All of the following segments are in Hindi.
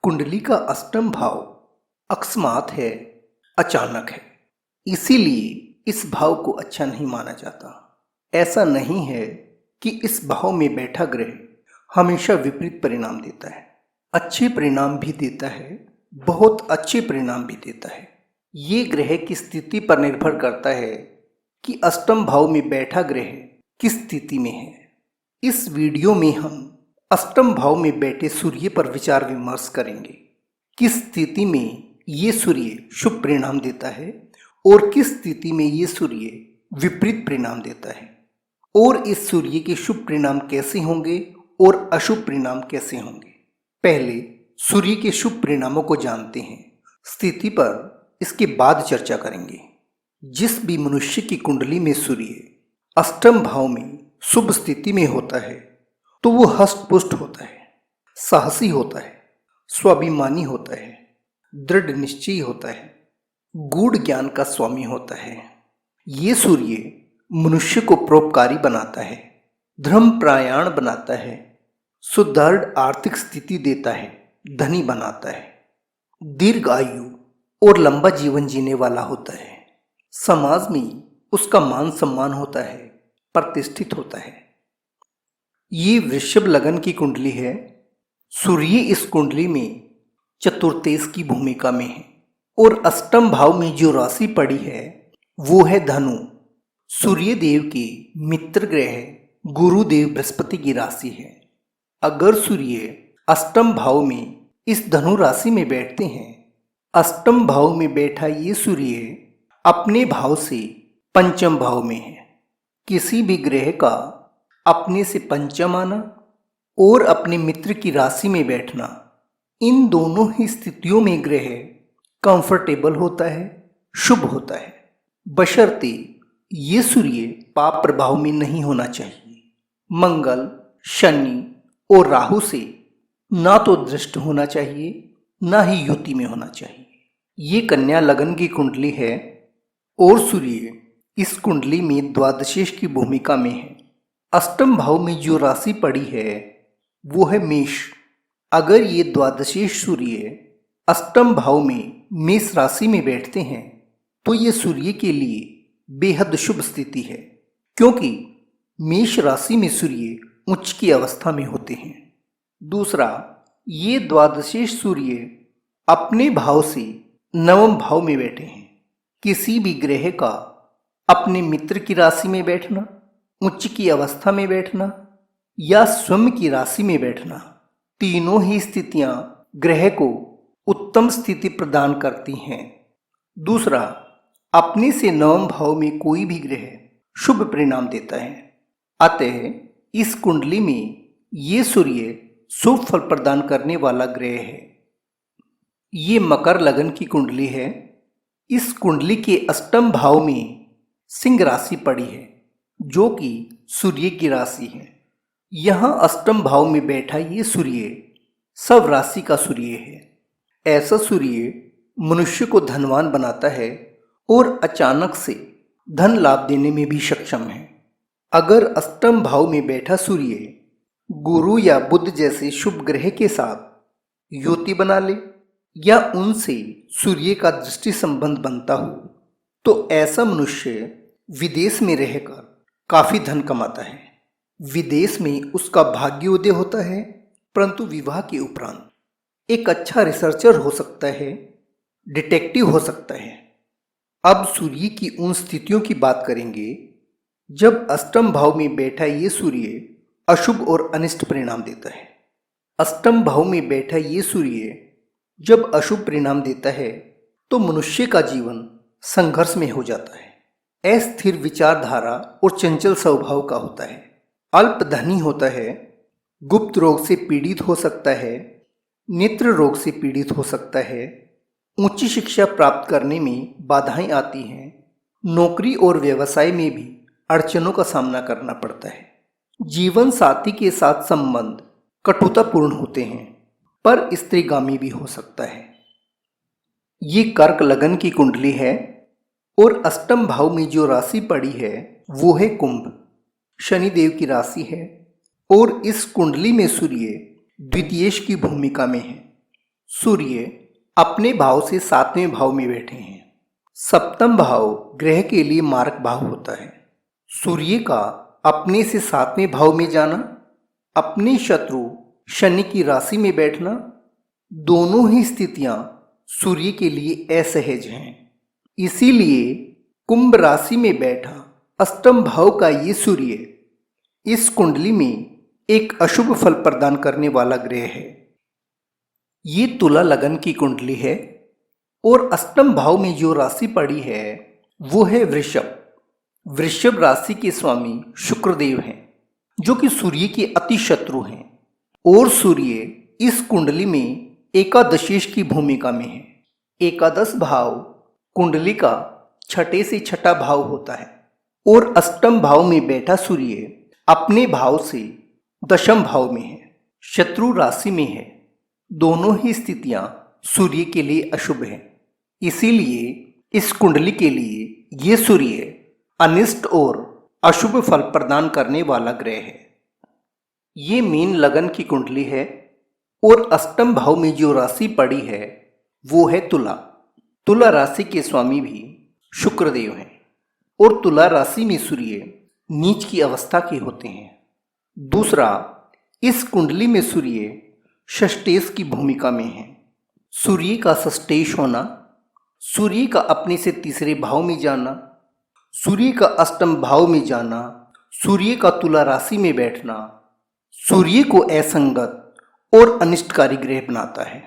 कुंडली का अष्टम भाव अकस्मात है, अचानक है, इसीलिए इस भाव को अच्छा नहीं माना जाता। ऐसा नहीं है कि इस भाव में बैठा ग्रह हमेशा विपरीत परिणाम देता है। अच्छे परिणाम भी देता है, बहुत अच्छे परिणाम भी देता है। ये ग्रह की स्थिति पर निर्भर करता है कि अष्टम भाव में बैठा ग्रह किस स्थिति में है। इस वीडियो में हम अष्टम भाव में बैठे सूर्य पर विचार विमर्श करेंगे। किस स्थिति में ये सूर्य शुभ परिणाम देता है और किस स्थिति में ये सूर्य विपरीत परिणाम देता है, और इस सूर्य के शुभ परिणाम कैसे होंगे और अशुभ परिणाम कैसे होंगे। पहले सूर्य के शुभ परिणामों को जानते हैं, स्थिति पर इसके बाद चर्चा करेंगे। जिस भी मनुष्य की कुंडली में सूर्य अष्टम भाव में शुभ स्थिति में होता है तो वो हष्ट-पुष्ट होता है, साहसी होता है, स्वाभिमानी होता है, दृढ़ निश्चयी होता है, गूढ़ ज्ञान का स्वामी होता है। ये सूर्य मनुष्य को परोपकारी बनाता है, धर्मपरायण बनाता है, सुदृढ़ आर्थिक स्थिति देता है, धनी बनाता है, दीर्घ आयु और लंबा जीवन जीने वाला होता है। समाज में उसका मान सम्मान होता है, प्रतिष्ठित होता है। ये वृषभ लगन की कुंडली है। सूर्य इस कुंडली में चतुर्थेश की भूमिका में है और अष्टम भाव में जो राशि पड़ी है वो है धनु। सूर्य देव के मित्र ग्रह गुरुदेव बृहस्पति की राशि है। अगर सूर्य अष्टम भाव में इस धनु राशि में बैठते हैं, अष्टम भाव में बैठा ये सूर्य अपने भाव से पंचम भाव में है। किसी भी ग्रह का अपने से पंचम आना और अपने मित्र की राशि में बैठना, इन दोनों ही स्थितियों में ग्रह कंफर्टेबल होता है, शुभ होता है, बशर्ते ये सूर्य पाप प्रभाव में नहीं होना चाहिए। मंगल, शनि और राहु से ना तो दृष्ट होना चाहिए, ना ही युति में होना चाहिए। ये कन्या लगन की कुंडली है और सूर्य इस कुंडली में द्वादशेश की भूमिका में है। अष्टम भाव में जो राशि पड़ी है वो है मेष। अगर ये द्वादशेश सूर्य अष्टम भाव में मेष राशि में बैठते हैं तो ये सूर्य के लिए बेहद शुभ स्थिति है, क्योंकि मेष राशि में सूर्य उच्च की अवस्था में होते हैं। दूसरा, ये द्वादशेश सूर्य अपने भाव से नवम भाव में बैठे हैं। किसी भी ग्रह का अपने मित्र की राशि में बैठना, उच्च की अवस्था में बैठना या स्वयं की राशि में बैठना, तीनों ही स्थितियां ग्रह को उत्तम स्थिति प्रदान करती हैं। दूसरा, अपने से नवम भाव में कोई भी ग्रह शुभ परिणाम देता है। अतः इस कुंडली में ये सूर्य शुभ फल प्रदान करने वाला ग्रह है। ये मकर लगन की कुंडली है। इस कुंडली के अष्टम भाव में सिंह राशि पड़ी है, जो कि सूर्य की राशि है। यहाँ अष्टम भाव में बैठा ये सूर्य सब राशि का सूर्य है। ऐसा सूर्य मनुष्य को धनवान बनाता है और अचानक से धन लाभ देने में भी सक्षम है। अगर अष्टम भाव में बैठा सूर्य गुरु या बुध जैसे शुभ ग्रह के साथ युति बना ले या उनसे सूर्य का दृष्टि संबंध बनता हो तो ऐसा मनुष्य विदेश में रहकर काफी धन कमाता है। विदेश में उसका भाग्योदय होता है, परंतु विवाह के उपरांत एक अच्छा रिसर्चर हो सकता है, डिटेक्टिव हो सकता है। अब सूर्य की उन स्थितियों की बात करेंगे जब अष्टम भाव में बैठा ये सूर्य अशुभ और अनिष्ट परिणाम देता है। अष्टम भाव में बैठा ये सूर्य जब अशुभ परिणाम देता है तो मनुष्य का जीवन संघर्ष में हो जाता है, अस्थिर विचारधारा और चंचल स्वभाव का होता है, अल्पधनी होता है, गुप्त रोग से पीड़ित हो सकता है, नेत्र रोग से पीड़ित हो सकता है, उच्च शिक्षा प्राप्त करने में बाधाएं आती हैं, नौकरी और व्यवसाय में भी अड़चनों का सामना करना पड़ता है। जीवन साथी के साथ संबंध कटुतापूर्ण होते हैं, पर स्त्रीगामी भी हो सकता है। ये कर्क लगन की कुंडली है और अष्टम भाव में जो राशि पड़ी है वो है कुंभ। शनिदेव की राशि है और इस कुंडली में सूर्य द्वितीयेश की भूमिका में है। सूर्य अपने भाव से 7वें भाव में बैठे हैं। सप्तम भाव ग्रह के लिए मारक भाव होता है। सूर्य का अपने से 7वें भाव में जाना, अपने शत्रु शनि की राशि में बैठना, दोनों ही स्थितियां सूर्य के लिए असहज हैं। इसीलिए कुंभ राशि में बैठा अष्टम भाव का ये सूर्य इस कुंडली में एक अशुभ फल प्रदान करने वाला ग्रह है। ये तुला लगन की कुंडली है और अष्टम भाव में जो राशि पड़ी है वो है वृषभ। वृषभ राशि के स्वामी शुक्रदेव हैं, जो कि सूर्य के अति शत्रु हैं। और सूर्य इस कुंडली में एकादशेश की भूमिका में है। एकादश भाव कुंडली का छठे से छठा भाव होता है और अष्टम भाव में बैठा सूर्य अपने भाव से दशम भाव में है, शत्रु राशि में है। दोनों ही स्थितियां सूर्य के लिए अशुभ हैं। इसीलिए इस कुंडली के लिए ये सूर्य अनिष्ट और अशुभ फल प्रदान करने वाला ग्रह है। ये मीन लगन की कुंडली है और अष्टम भाव में जो राशि पड़ी है वो है तुला। तुला राशि के स्वामी भी शुक्रदेव हैं और तुला राशि में सूर्य नीच की अवस्था के होते हैं। दूसरा, इस कुंडली में सूर्य षष्टेश की भूमिका में है। सूर्य का षष्टेश होना, सूर्य का अपने से तीसरे भाव में जाना, सूर्य का अष्टम भाव में जाना, सूर्य का तुला राशि में बैठना सूर्य को असंगत और अनिष्टकारी ग्रह बनाता है।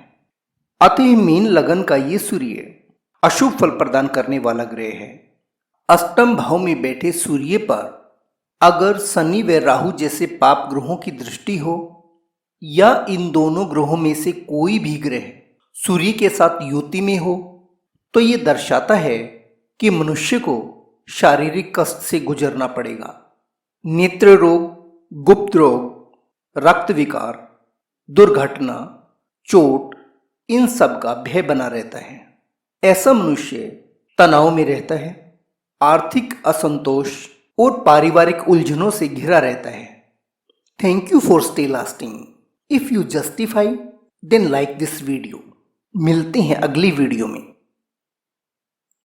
अतः मीन लगन का ये सूर्य अशुभ फल प्रदान करने वाला ग्रह है। अष्टम भाव में बैठे सूर्य पर अगर शनि व राहु जैसे पाप ग्रहों की दृष्टि हो या इन दोनों ग्रहों में से कोई भी ग्रह सूर्य के साथ युति में हो तो ये दर्शाता है कि मनुष्य को शारीरिक कष्ट से गुजरना पड़ेगा। नेत्र रोग, गुप्त रोग, रक्त विकार, दुर्घटना, चोट, इन सब का भय बना रहता है। ऐसा मनुष्य तनाव में रहता है, आर्थिक असंतोष और पारिवारिक उलझनों से घिरा रहता है। Thank you for stay lasting. If you justify then like this video. मिलते हैं अगली वीडियो में।